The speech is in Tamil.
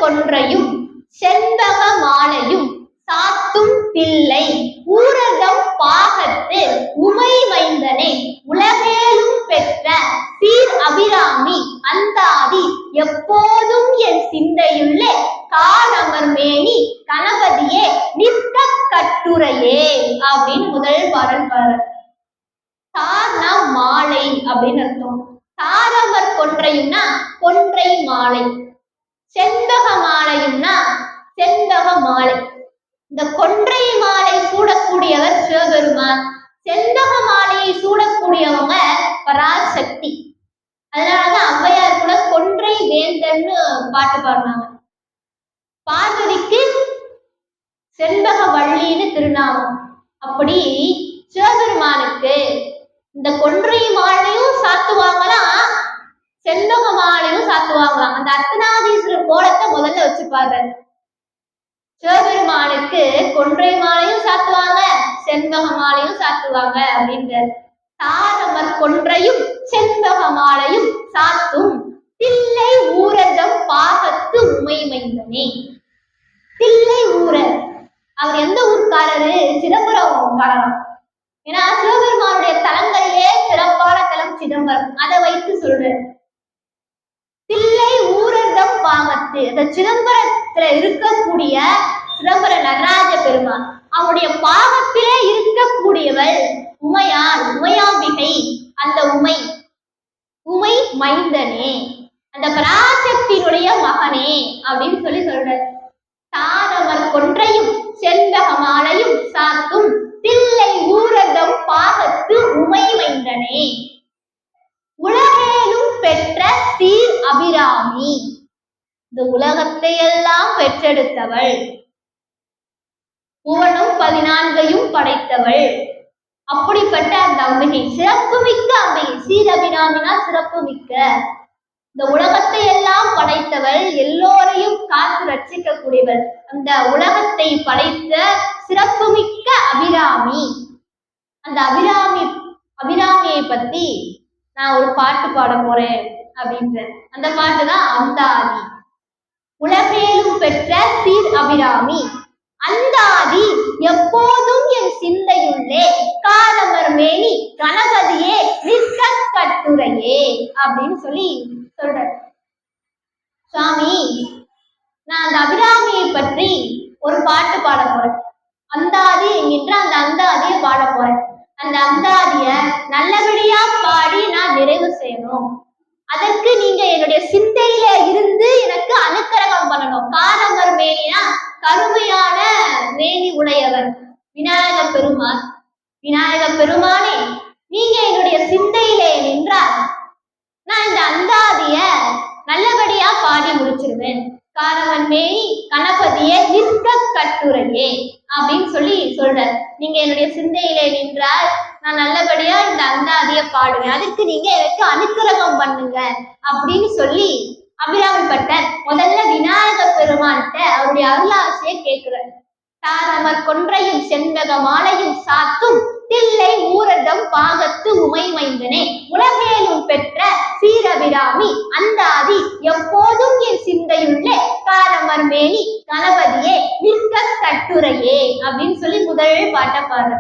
கொன்றையும் செண்பக மாலையும் சாத்தும் தில்லை ஊரகம் பாகத்து உமை மைந்தனை உலகேலும் பெற்ற சீர் அபிராமி அந்தாதி எப்போதும் என் சிந்தையுள்ளே காலமர் மேனி கணபதியே நிற்க கட்டுரையே அப்படின்னு முதல் பாடல் பாரு. சார்னா மாலை அப்படின்னு அர்த்தம். சாரமர் கொன்றையும்னா கொன்றை மாலை, செண்பக மாலையும்னா செண்பக மாலை. இந்த கொன்றை மாலை சூடக்கூடியவர் சிவபெருமான், செண்பக மாலையை சூடக்கூடியவங்க பராசக்தி. அதனாலதான் ஔவையார் கூட கொன்றை வேந்தன்னு பாட்டு பாடினாங்க. பார்வதிக்கு செண்பக வள்ளின்னு திருநாமம். அப்படி சிவபெருமானுக்கு இந்த கொன்றை மாலையும் சாத்துவாங்களாம், செண்பக மாலையும் சாத்துவாங்களாம். அந்த அர்த்தநாதீஸ்வரர் கோலத்தை முதல்ல வச்சுப்பாரு. சிவபெருமானுக்கு கொன்றை மாலையும் சாத்துவாங்க, செண்பக மாலையும் சாத்துவாங்க அப்படின்ற தாரமர் கொன்றையும் செண்பக மாலையும் சாத்தும் தில்லை ஊரதம் பாகத்து உமை மைந்தனே. தில்லை ஊரர் அவர் எந்த ஊர்க்காரரு? சிதம்பரம். ஏன்னா சிவபெருமானுடைய தலங்களிலே சிறப்பான தலம் சிதம்பரம். அதை வைத்து சொல்ற தில்லை ஊரதம் பாகத்து. அந்த சிதம்பரத்துல இருக்கக்கூடிய சிதம்பர நடராஜ பெருமான் அவனுடைய பாகத்திலே இருக்கக்கூடியவள் உமையாள், உமையாம்பிகை. அந்த உமை மைந்தனே, அந்த பராசக்தியினுடைய மகனே அப்படின்னு சொல்லி சொல்ற. தாரமர் கொன்றையும் செண்பக மாலையும் சாத்தும் தில்லை ஊரகம் பாகத்து உமை மைந்தனே உலகேலும் பெற்ற சீர் அபிராமி. இந்த உலகத்தை எல்லாம் பெற்றெடுத்தவள், புவனும் 14 படைத்தவள். அப்படிப்பட்ட அந்த அம்பிகை, சிறப்பு மிக்க அம்பிகை. சீர் அபிராமினா சிறப்பு மிக்க. இந்த உலகத்தை எல்லாம் படைத்தவள், எல்லோரையும் காத்து ரட்சிக்க கூடியவள். அந்த உலகத்தை படைத்த சிறப்பு மிக்க அபிராமி. அந்த அபிராமியை பத்தி நான் ஒரு பாட்டு பாட போறேன் அப்படின்ற அந்த பாட்டு தான் அந்தாதி. உலகேலும் பெற்ற சீர் அபிராமி அந்தாதி எப்போதும் என் சிந்தையுள்ளே காலமர் மேனி கணபதியே நிற்க கட்டுரையே அப்படின்னு சொல்லி சொல்ற. சுவாமி, நான் அந்த அபிராமியை பற்றி ஒரு பாட்டு பாட போறேன். அந்தாதி என்கின்ற அந்த அந்தாதியை பாட போறேன். அந்த அந்தாதிய நல்லபடியா பாடி நான் நிறைவு செய்யணும். அதற்கு நீங்க என்னுடைய சிந்தையில இருந்து எனக்கு அனுக்கிரகம் பண்ணணும். காலமர் மேனினா கருமையான மேனி உடையவர் விநாயக பெருமான். விநாயக பெருமானே, நீங்க என்னுடைய சிந்தையிலே நின்றால் நான் இந்த அந்தாதிய நல்லபடியா பாடி முடிச்சிருவேன். காலமன் மேனி கணபதியே நிற்க கட்டுரையே அப்படின்னு சொல்லி சொல்ற. நீங்க என்னுடைய சிந்தையிலே நின்றால் நான் நல்லபடியா இந்த அந்தாதிய பாடுவேன். அதுக்கு நீங்க எனக்கு அனுக்கிரகம் பண்ணுங்க அப்படின்னு சொல்லி அபிராமி பட்டர் முதல்ல விநாயக பெருமான்கிட்ட அவருடைய அருளாசையை கேட்கிறார். தாரமர் கொன்றையும் செண்பக மாலையும் சாத்தும் தில்லை ஊரதம் பாகத்து உமை மைந்தனே உலகேலும் பெற்ற சீரபிராமி அந்தாதி எப்போதும் என் சிந்தையுள்ளே காலமர் மேனி கணபதியே நிற்க கட்டுரையே அப்படின்னு சொல்லி முதல் பாட்ட பாடுற.